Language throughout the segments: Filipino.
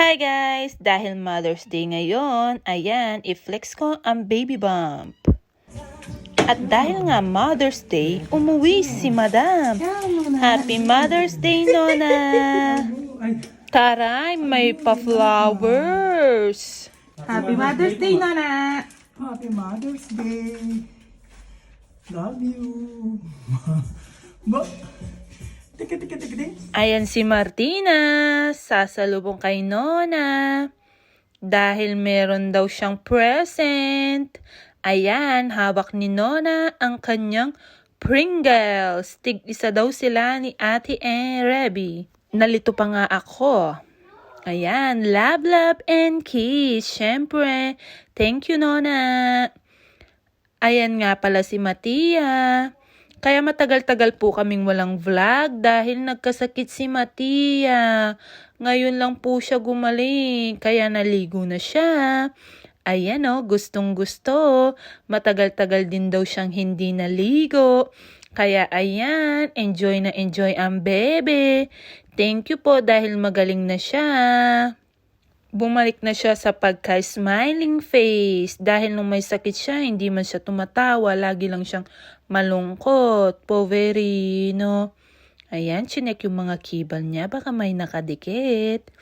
Hi guys! Dahil Mother's Day ngayon, ayan, i-flex ko ang baby bump. At dahil nga Mother's Day, umuwi si Madam. Happy Mother's Day, Nona! Taray, may pa-flowers. Happy Mother's Day, Nona! Happy Mother's Day! Love you! Tika. Ayan si Martina, sasalubong kay Nona. Dahil meron daw siyang present. Ayan, hawak ni Nona ang kanyang Pringles. Tig-isa daw sila ni Ate Reby. Nalito pa nga ako. Ayan, love and kiss. Syempre, thank you, Nona. Ayan nga pala si Matia. Kaya matagal-tagal po kaming walang vlog dahil nagkasakit si Matia. Ngayon lang po siya gumaling, kaya naligo na siya. Ayan o, gustong-gusto. Matagal-tagal din daw siyang hindi naligo. Kaya ayan, enjoy na enjoy ang bebe. Thank you po dahil magaling na siya. Bumalik na siya sa pagka-smiling face. Dahil nung may sakit siya, hindi man siya tumatawa. Lagi lang siyang malungkot. Poverino. Ayan, chinek yung mga kibal niya. Baka may nakadikit.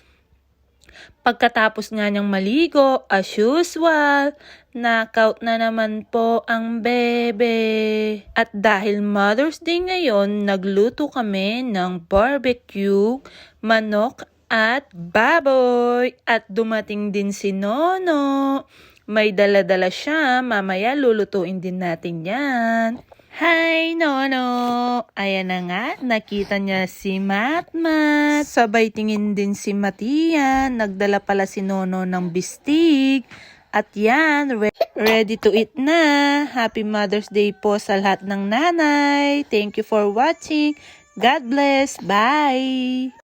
Pagkatapos nga niyang maligo, as usual, knockout na naman po ang bebe. At dahil Mother's Day ngayon, nagluto kami ng barbecue, manok, at baboy. At dumating din si Nono. May dala-dala siya. Mamaya lulutuin din natin yan. Hi, Nono! Ayan na nga, nakita niya si Matmat. Sabay tingin din si Matia. Nagdala pala si Nono ng bistig. At yan, ready to eat na. Happy Mother's Day po sa lahat ng nanay. Thank you for watching. God bless. Bye!